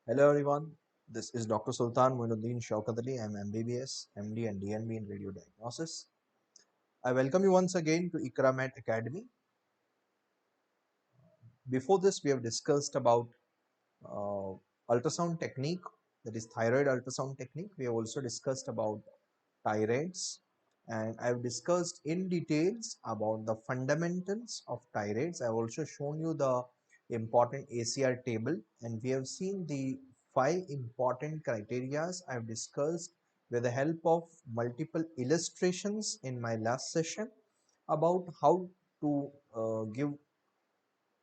Hello everyone, this is Dr. Sultan Moinuddin Shaukat. I'm MBBS, MD and DNB in radio diagnosis. I welcome you once again to IKRAMAT Academy. Before this, we have discussed about uh, ultrasound technique, that is thyroid ultrasound technique. We have also discussed about Tirads, and I have discussed in details about the fundamentals of Tirads. I have also shown you the important ACR table, and we have seen the 5 important criterias I have discussed with the help of multiple illustrations in my last session about how to give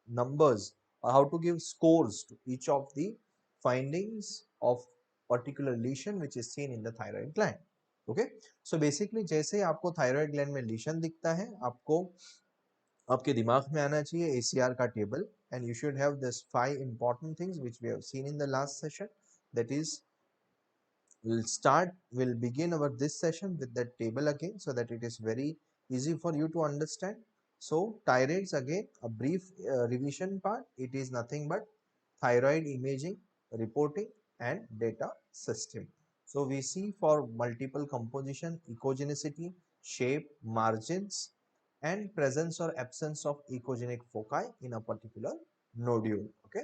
numbers or how to give scores to each of the findings of particular lesion which is seen in the thyroid gland. Okay, so basically जैसे ही आपको thyroid gland में lesion दिखता है, आपको आपके दिमाग में आना चाहिए ACR का table, and you should have this 5 important things which we have seen in the last session. That is, we'll begin our this session with that table again so that it is very easy for you to understand. So thyroids, again a brief revision part. It is nothing but thyroid imaging, reporting and data system. So we see for multiple composition, echogenicity, shape, margins and presence or absence of echogenic foci in a particular nodule. Okay,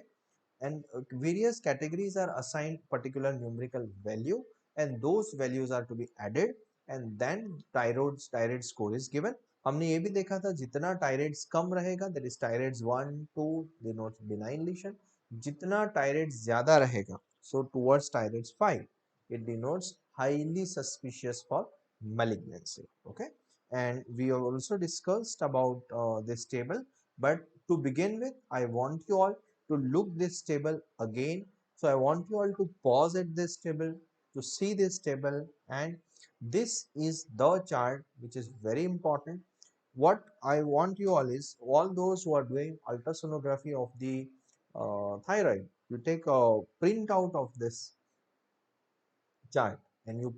and various categories are assigned particular numerical value, and those values are to be added, and then thyroid score is given. हमने ये भी देखा था जितना टायराइड्स कम रहेगा, that is thyroids 1 2 denotes benign lesion, जितना thyroids ज्यादा रहेगा, so towards thyroids 5 it denotes highly suspicious for malignancy. Okay, and we have also discussed about this table, but to begin with I want you all to look this table again. So I want you all to pause at this table to see this table, and this is the chart which is very important. What I want you all is, all those who are doing ultrasonography of the thyroid, you take a printout of this chart and you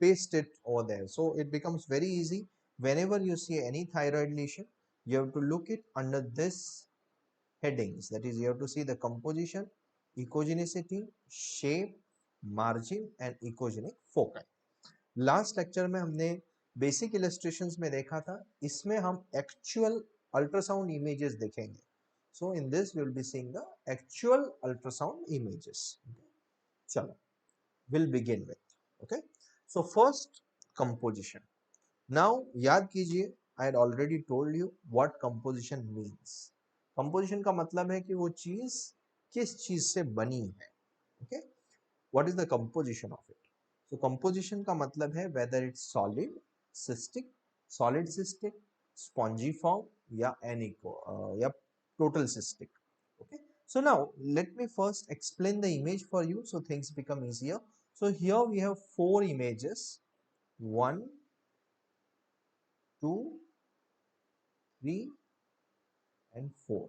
paste it over there. So it becomes very easy. Whenever you see any thyroid lesion, you have to look it under this headings. That is, you have to see the composition, echogenicity, shape, margin and echogenic foci. Last lecture में हमने basic illustrations में देखा था, इसमें हम actual ultrasound images देखेंगे. So in this we will be seeing the actual ultrasound images. चलो, will begin with. Okay, so first composition. Now याद कीजिए, I had already told you what composition means. Composition का मतलब है कि वो चीज किस चीज से बनी है. Okay, what is the composition of it. तो कंपोजिशन का मतलब है whether it's solid, cystic, solid cystic, spongiform या एनिको या total cystic. Okay, so now let me first explain the image for you so things become easier. So here we have 4 images, 1 2 3 and 4.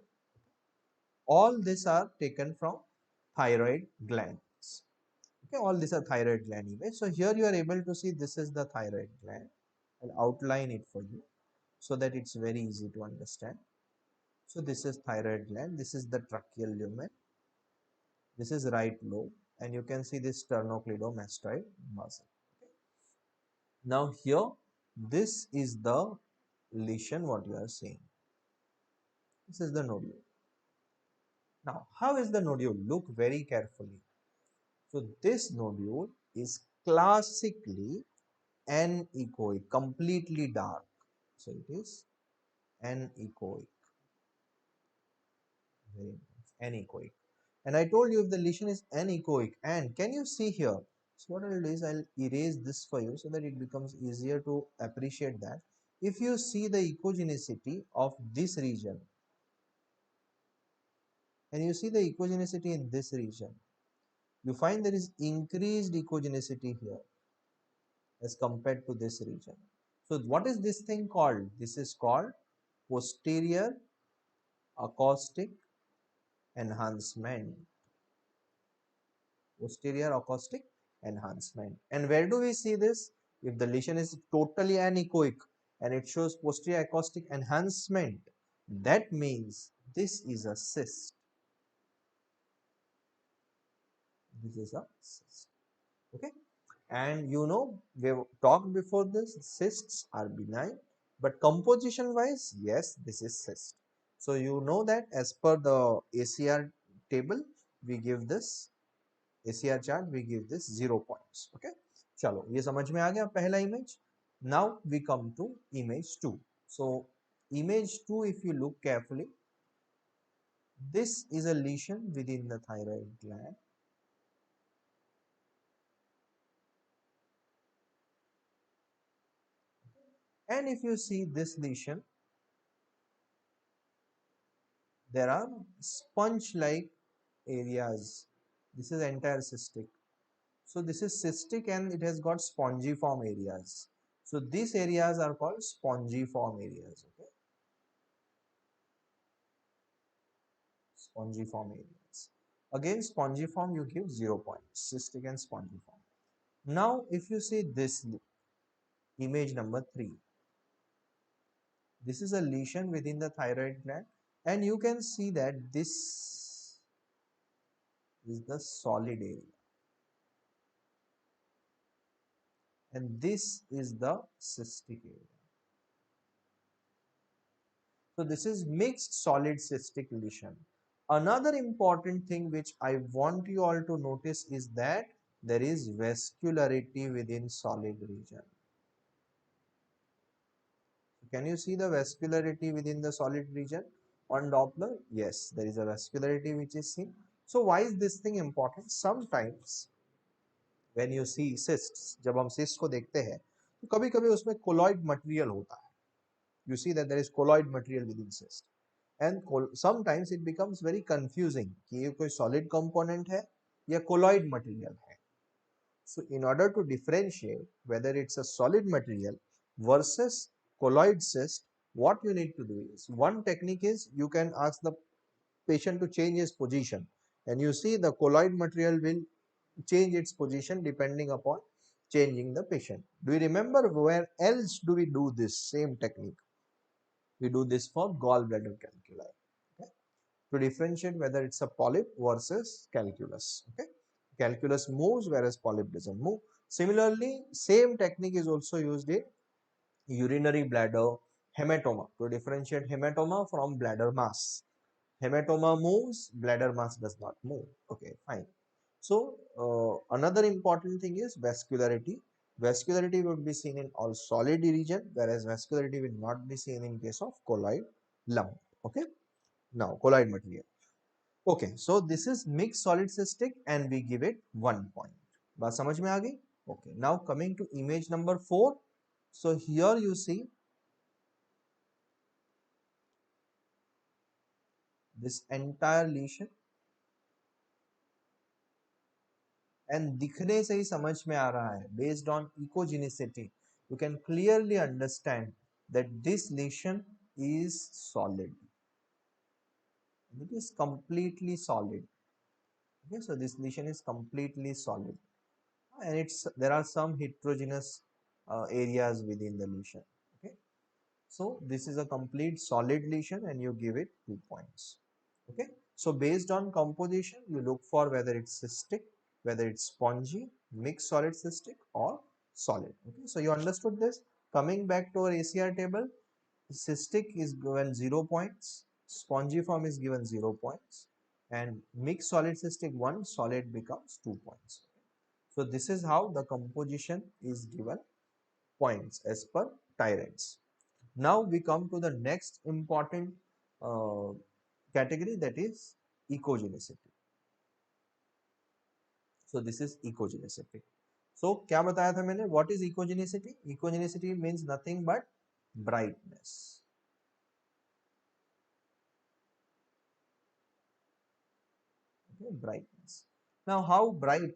All these are taken from thyroid glands. Okay, all these are thyroid gland image. So here you are able to see this is the thyroid gland. I'll outline it for you so that it's very easy to understand. So this is thyroid gland, this is the tracheal lumen, this is right lobe, and you can see this sternocleidomastoid muscle. Okay. Now here, this is the lesion what you are seeing. This is the nodule. Now, how is the nodule? Look very carefully. So this nodule is classically anechoic, completely dark. So it is anechoic, very nice, anechoic. And I told you if the lesion is anechoic, and can you see here? So what I'll do is I'll erase this for you so that it becomes easier to appreciate that. If you see the echogenicity of this region, and you see the echogenicity in this region, you find there is increased echogenicity here as compared to this region. So what is this thing called? This is called posterior acoustic enhancement. Posterior acoustic enhancement. And where do we see this? If the lesion is totally anechoic and it shows posterior acoustic enhancement, that means this is a cyst. This is a cyst. Okay. And you know, we've talked before this, cysts are benign, but composition wise, yes, this is cyst. So you know that as per the ACR table, we give this ACR chart, we give this 0 points. Okay. चलो ये समझ में आ गया पहला image. Now we come to image 2. So image 2, if you look carefully, this is a lesion within the thyroid gland. And if you see this lesion, there are sponge-like areas. This is entire cystic. So this is cystic and it has got spongiform areas. So these areas are called spongiform areas. Okay, spongiform areas. Again, spongiform you give 0 points. Cystic and spongiform. Now, if you see this image number 3, this is a lesion within the thyroid gland, and you can see that this is the solid area. And this is the cystic area. So this is mixed solid cystic lesion. Another important thing which I want you all to notice is that there is vascularity within solid region. Can you see the vascularity within the solid region on Doppler? Yes, there is a vascularity which is seen. So why is this thing important? Sometimes when you see cysts, जब हम cyst को देखते हैं तो कभी-कभी उसमें colloid material होता है. You see that there is colloid material within cyst, and sometimes it becomes very confusing कि ये कोई solid component है या colloid material है. So in order to differentiate whether it's a solid material versus colloid cyst, what you need to do is, one technique is you can ask the patient to change his position, and you see the colloid material will change its position depending upon changing the patient. Do you remember where else do we do this same technique? We do this for gallbladder calculi. Okay? To differentiate whether it's a polyp versus calculus. Okay? Calculus moves whereas polyp doesn't move. Similarly, same technique is also used in urinary bladder hematoma to differentiate hematoma from bladder mass. Hematoma moves, bladder mass does not move. Okay, fine. So another important thing is vascularity. Vascularity would be seen in all solid region, whereas vascularity will not be seen in case of colloid lump. Okay, now colloid material. Okay, so this is mixed solid cystic and we give it 1 point. बात समझ में आ गई? Okay, now coming to image number 4. So here you see this entire lesion, and दिखने से ही समझ में आ रहा है, based on echogenicity, you can clearly understand that this lesion is solid. It is completely solid. Okay, so this lesion is completely solid, and there are some heterogeneous areas within the lesion. Okay, so this is a complete solid lesion, and you give it 2 points. Okay, so based on composition, you look for whether it's cystic, whether it's spongy, mixed solid cystic, or solid. Okay, so you understood this. Coming back to our ACR table, cystic is given 0 points, spongiform is given 0 points, and mixed solid cystic 1, solid becomes 2 points. So this is how the composition is given points as per Tirads. Now we come to the next important uh, category, that is echogenicity. So this is echogenicity. So क्या बताया था मैंने? What is echogenicity? Echogenicity means nothing but brightness. Okay, brightness. Now how bright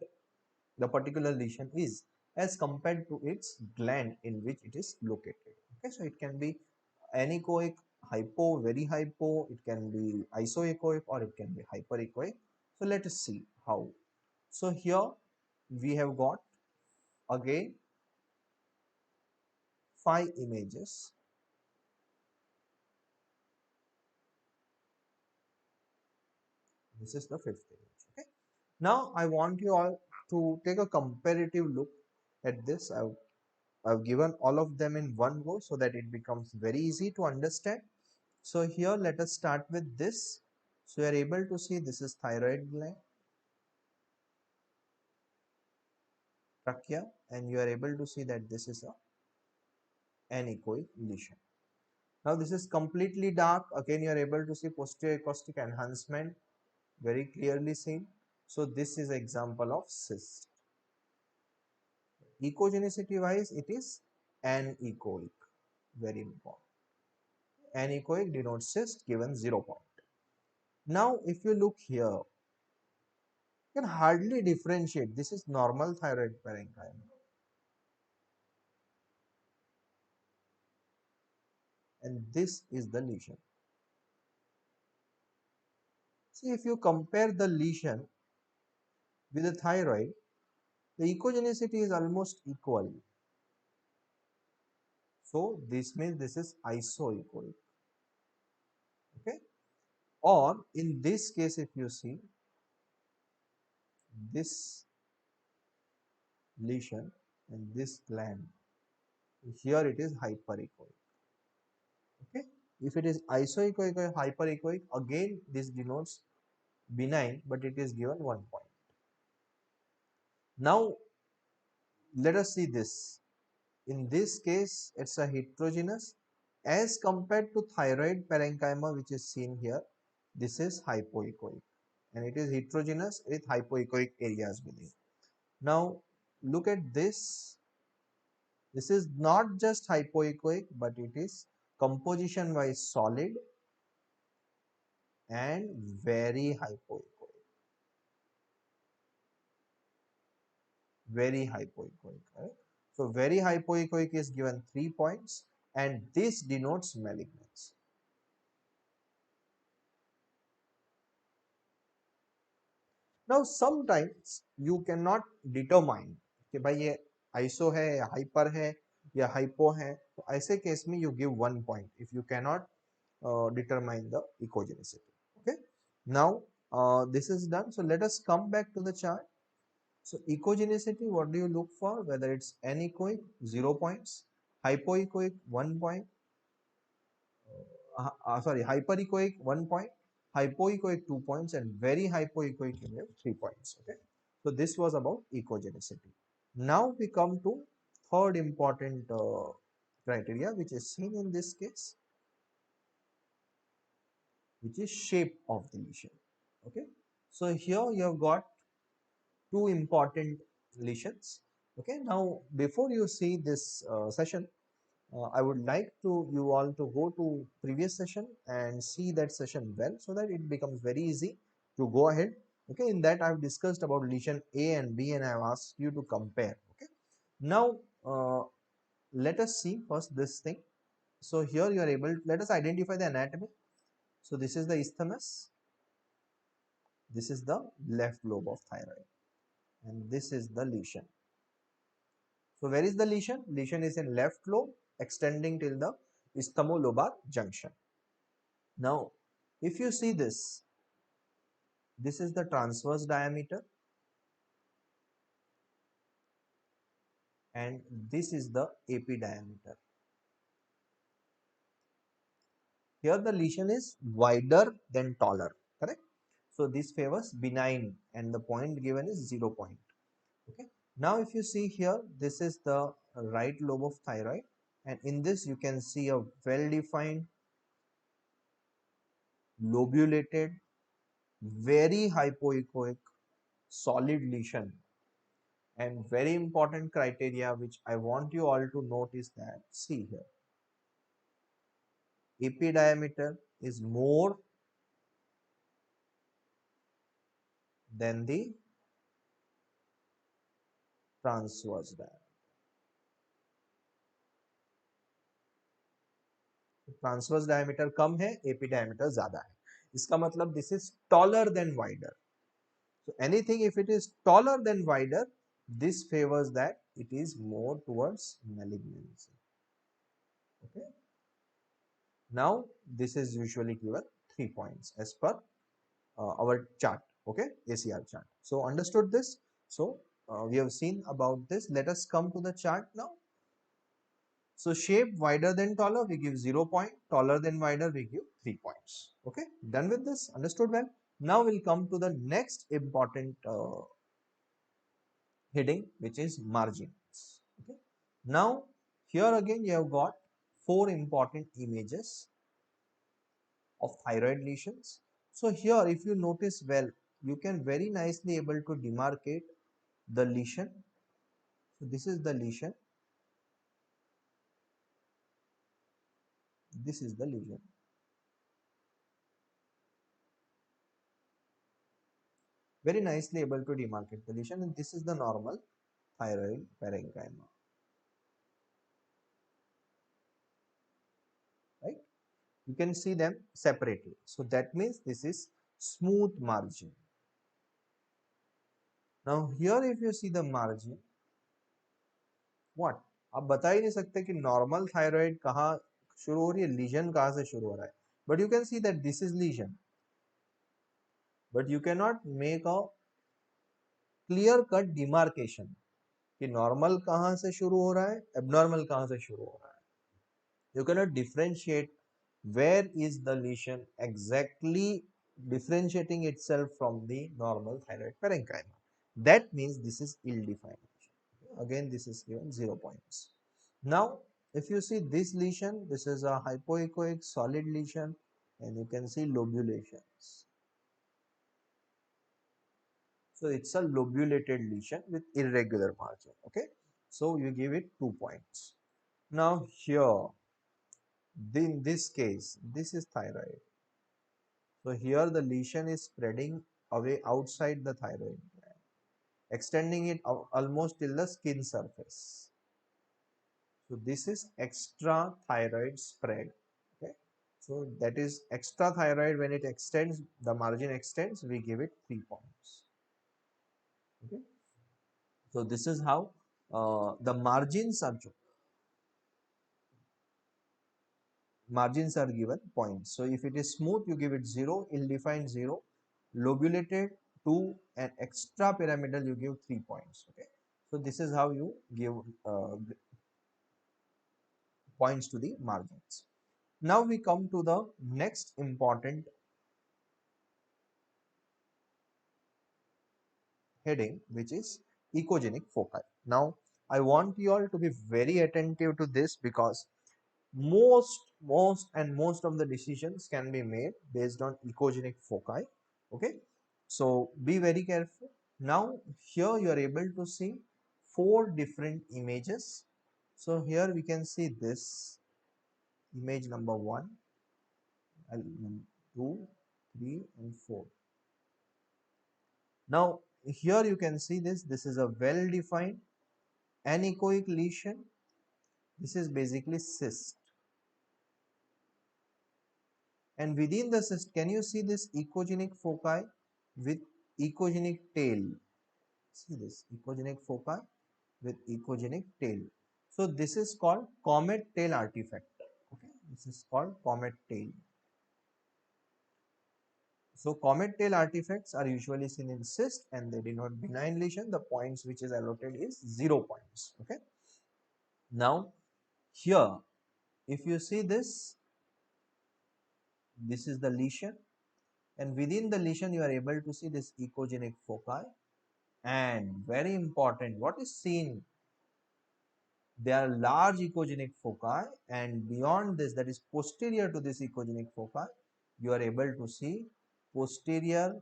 the particular lesion is as compared to its gland in which it is located. Okay, so it can be anechoic, hypo, very hypo, it can be isoechoic, or it can be hyperechoic. So let us see how. So here we have got again 5 images. This is the 5th image. Okay, Now I want you all to take a comparative look at this. I've given all of them in one go so that it becomes very easy to understand. So here let us start with this. So you are able to see this is thyroid gland, trachea, and you are able to see that this is a anechoic lesion. Now this is completely dark. Again you are able to see posterior acoustic enhancement very clearly seen. So this is example of cyst. Echogenicity wise it is anechoic. Very important. Anechoic denotes cyst given 0 point. Now if you look here, you can hardly differentiate. This is normal thyroid parenchyma and this is the lesion. See, if you compare the lesion with the thyroid, the echogenicity is almost equal. So this means this is isoechoic. Okay. Or in this case, if you see this lesion and this gland, here it is hyperechoic. Okay. If it is isoechoic or hyperechoic, again this denotes benign, but it is given 1 point. Now let us see this. In this case, it's a heterogeneous as compared to thyroid parenchyma, which is seen here. This is hypoechoic and it is heterogeneous with hypoechoic areas within. Now look at this. This is not just hypoechoic, but it is composition wise solid and very hypoechoic. Very hypoechoic. Right? So very hypoechoic is given 3 points and this denotes malignancy. Now sometimes you cannot determine कि भाई ये iso है या hyper है या hypo है, तो ऐसे केस में you give 1 point if you cannot determine the echogenicity. Okay, now this is done. So let us come back to the chart. So echogenicity, what do you look for? Whether it's anechoic 0 points, hypoechoic 1 point, sorry, hyperechoic 1 point, hypoechoic 2 points, and very hypoechoic you have 3 points. Okay, so this was about echogenicity. Now we come to third important criteria, which is seen in this case, which is shape of the lesion. Okay, so here you have got two important lesions. Okay, now before you see this session, I would like to you all to go to previous session and see that session well so that it becomes very easy to go ahead. Okay, in that I've discussed about lesion A and B and I've asked you to compare. Okay, now let us see first this thing. So here you are able, let us identify the anatomy. So this is the isthmus, this is the left lobe of thyroid and this is the lesion. So where is the lesion? Lesion is in left lobe extending till the isthmolobar junction. Now, if you see this, this is the transverse diameter and this is the AP diameter. Here the lesion is wider than taller, correct? So this favors benign and the point given is 0 point. Okay. Now if you see here, this is the right lobe of thyroid and in this you can see a well-defined lobulated, very hypoechoic, solid lesion. And very important criteria which I want you all to note is that, see here, AP diameter is more than the transverse diameter. Transverse diameter कम है, AP diameter ज्यादा है, इसका मतलब this is taller than wider. So anything if it is taller than wider, this favors that it is more towards malignancy. Okay, now this is usually given 3 points as per our chart. Okay, ACR chart. So understood this. So we have seen about this. Let us come to the chart now. So shape wider than taller, we give 0 point, taller than wider, we give 3 points. Okay, done with this, understood well. Now we'll come to the next important heading, which is margins. Okay, now here again you have got 4 important images of thyroid lesions. So here if you notice well, you can very nicely able to demarcate the lesion. So this is the lesion, this is the lesion. Very nicely able to demarcate the lesion, and this is the normal thyroid parenchyma, right? You can see them separately. So that means this is smooth margin. Now here if you see the margin, what आप बता ही नहीं सकते कि normal thyroid कहाँ शुरू हो रही है, लीजन कहाँ से शुरू हो रहा है. But you can see that this is lesion, but you can not make a clear cut demarcation कि नॉर्मल कहाँ से शुरू हो रहा है, एबनॉर्मल कहाँ से शुरू हो रहा है. You cannot differentiate where is the lesion exactly differentiating itself from the normal thyroid parenchyma. That means this is ill-defined lesion. Again, this is given 0 points. Now, if you see this lesion, this is a hypoechoic solid lesion, and you can see lobulations. So it's a lobulated lesion with irregular margin. Okay, so you give it 2 points. Now here, in this case, this is thyroid. So here the lesion is spreading away outside the thyroid gland, extending it almost till the skin surface. So this is extra thyroid spread. Okay. So that is extra thyroid. When it extends, the margin extends, we give it 3 points. Okay. So this is how the margins are given points. So if it is smooth, you give it 0, ill-defined 0, lobulated 2, and extra pyramidal you give 3 points. Okay, so this is how you give points to the margins. Now we come to the next important heading, which is echogenic foci. Now I want you all to be very attentive to this, because most of the decisions can be made based on echogenic foci. Okay, so be very careful. Now here you are able to see 4 different images. So here we can see this image number 1, 2, 3 and 4. Now here you can see this is a well defined anechoic lesion. This is basically cyst. And within the cyst, can you see this echogenic foci with echogenic tail? See this echogenic foci with echogenic tail. So this is called comet tail artifact. Okay, this is called comet tail. So comet tail artifacts are usually seen in cyst, and they denote benign lesion. The points which is allotted is 0 points. Okay. Now here, if you see this is the lesion, and within the lesion you are able to see this echogenic foci. And very important, what is seen, there are large echogenic foci, and beyond this, that is posterior to this echogenic foci, you are able to see posterior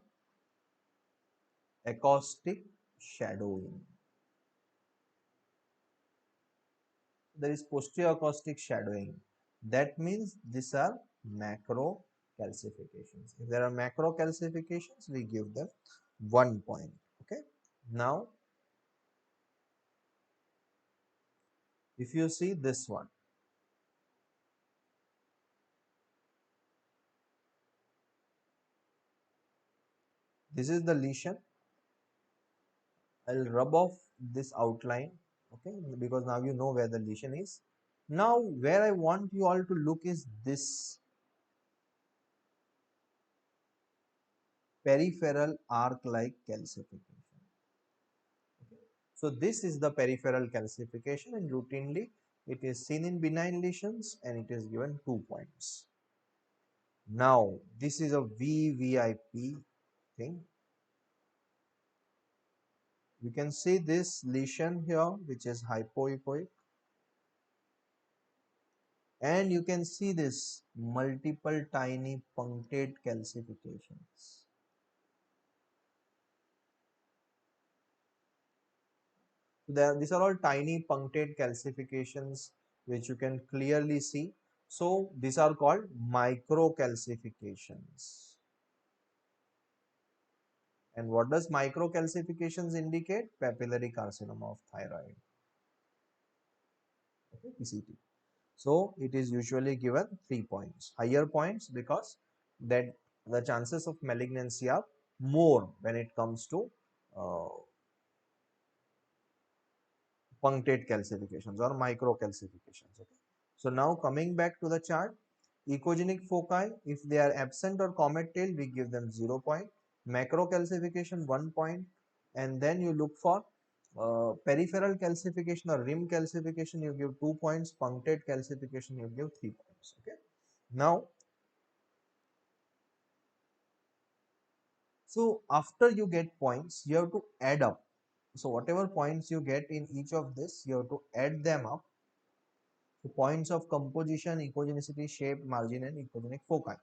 acoustic shadowing. There is posterior acoustic shadowing. That means these are macro calcifications. If there are macro calcifications, we give them 1 point. Okay. Now, if you see this one, this is the lesion. I'll rub off this outline, okay, because now you know where the lesion is. Now where I want you all to look is this. peripheral arc-like calcification. Okay. So this is the peripheral calcification, and routinely it is seen in benign lesions and it is given 2 points. Now this is a VVIP thing. You can see this lesion here, which is hypoechoic, and you can see this multiple tiny punctate calcifications. These are all tiny punctate calcifications which you can clearly see. So these are called microcalcifications. And what does microcalcifications indicate? Papillary carcinoma of thyroid. Okay, PCT. So it is usually given 3 points, higher points, because that the chances of malignancy are more when it comes to uh, punctate calcifications or microcalcifications. Okay. So now coming back to the chart, echogenic foci, if they are absent or comet tail, we give them 0 point. Macrocalcification 1 point, and then you look for peripheral calcification or rim calcification, you give 2 points. Punctate calcification, you give 3 points. Okay. Now, so after you get points, you have to add up. So whatever points you get in each of this, you have to add them up. So points of composition, echogenicity, shape, margin, and echogenic foci.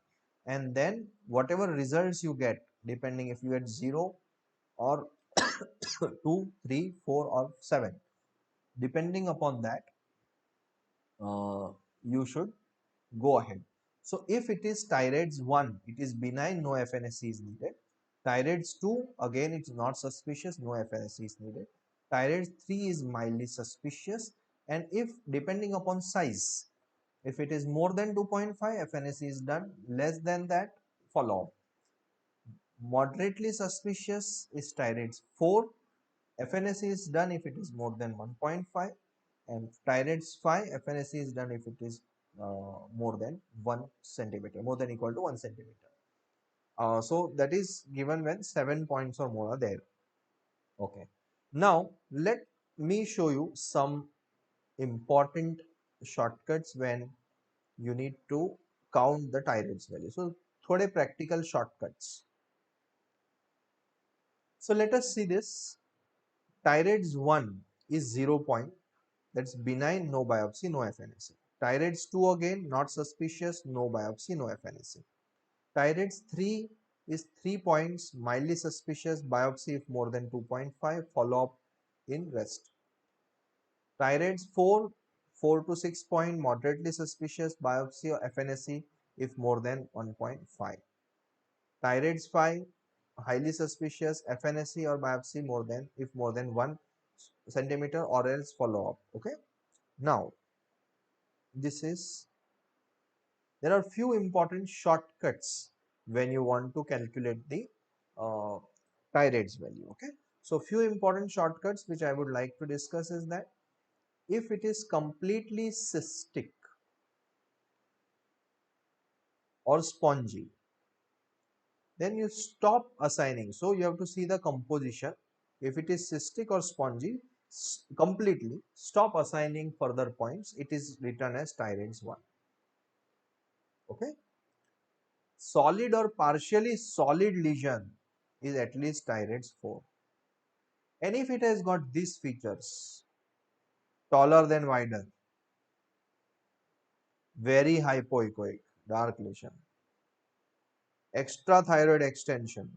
And then whatever results you get, depending if you get 0 or 2, 3, 4, or 7, depending upon that, you should go ahead. So if it is Tirads 1, it is benign, no FNSC is needed. Tirads 2, again it's not suspicious, no FNSC is needed. Tirads 3 is mildly suspicious, and if depending upon size, if it is more than 2.5, FNSC is done. Less than that, follow up. Moderately suspicious is Tirads 4. FNSC is done if it is more than 1.5, and Tirads 5, FNSC is done if it is more than 1 centimeter, more than equal to 1 centimeter. So that is given when 7 points or more are there. Okay. Now let me show you some important shortcuts when you need to count the Tirads value. So thode practical shortcuts. So let us see this. Tirads 1 is 0 point. That's benign, no biopsy, no FNSC. Tirads 2 again, not suspicious, no biopsy, no FNSC. Tirads 3 is 3 points, mildly suspicious, biopsy if more than 2.5, follow up in rest. Tirads 4, 4 to 6 point, moderately suspicious, biopsy or FNSC if more than 1.5. Tirads 5, highly suspicious, FNSC or biopsy more than if more than 1 centimeter or else follow up. Okay. Now, this is, there are few important shortcuts when you want to calculate the uh, Tirads value. Okay. So, few important shortcuts which I would like to discuss is that if it is completely cystic or spongy, then you stop assigning. So you have to see the composition. If it is cystic or spongy, completely stop assigning further points. It is written as Tirads 1. Okay. Solid or partially solid lesion is at least Tirads 4. And if it has got these features, taller than wider, very hypoechoic, dark lesion, extra thyroid extension,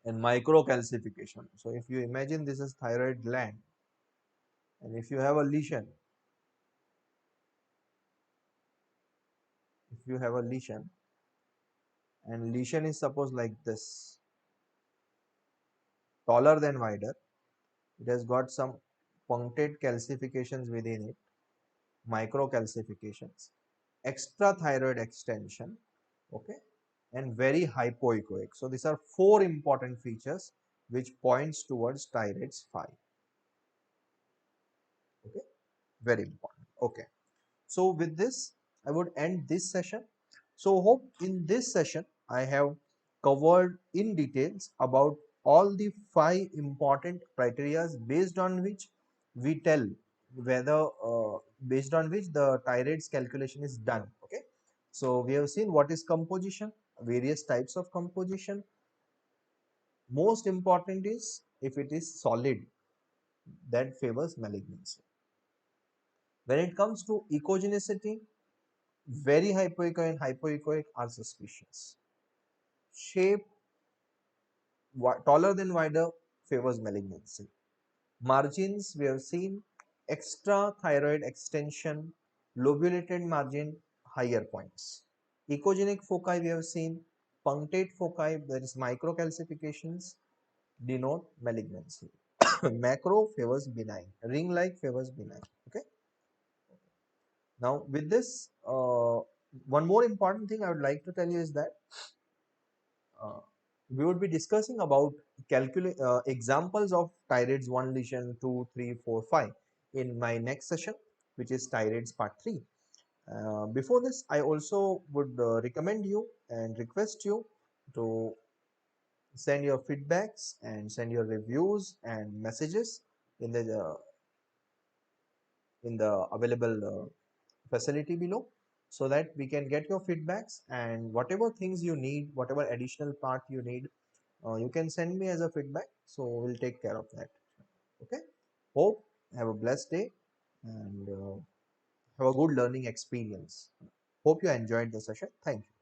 and microcalcification. So if you imagine this is thyroid gland, and if you have a lesion, if you have a lesion and lesion is suppose like this, taller than wider, it has got some punctate calcifications within it, microcalcifications, extra thyroid extension, okay, and very hypoechoic. So these are four important features which points towards Tirads 5. Okay, very important. Okay. So with this, I would end this session. So hope in this session I have covered in details about all the five important criteria based on which we tell whether based on which the Tirads calculation is done. Okay, so we have seen what is composition, various types of composition. Most important is if it is solid, that favors malignancy. When it comes to echogenicity, very hypoechoic and hypoechoic are suspicious. Shape taller than wider favors malignancy. Margins, we have seen extra thyroid extension, lobulated margin, higher points. Echogenic foci, we have seen punctate foci, there is microcalcifications, denote malignancy. Macro favors benign, ring-like favors benign. Okay. Now, with this, one more important thing I would like to tell you is that uh, we would be discussing about examples of Tirads 1 lesion 2, 3, 4, 5 in my next session, which is Tirads part 3. Before this, I also would recommend you and request you to send your feedbacks and send your reviews and messages in the available facility below, so that we can get your feedbacks, and whatever things you need, whatever additional part you need, you can send me as a feedback, so we'll take care of that. Okay, hope have a blessed day, and have a good learning experience. Hope you enjoyed the session. Thank you.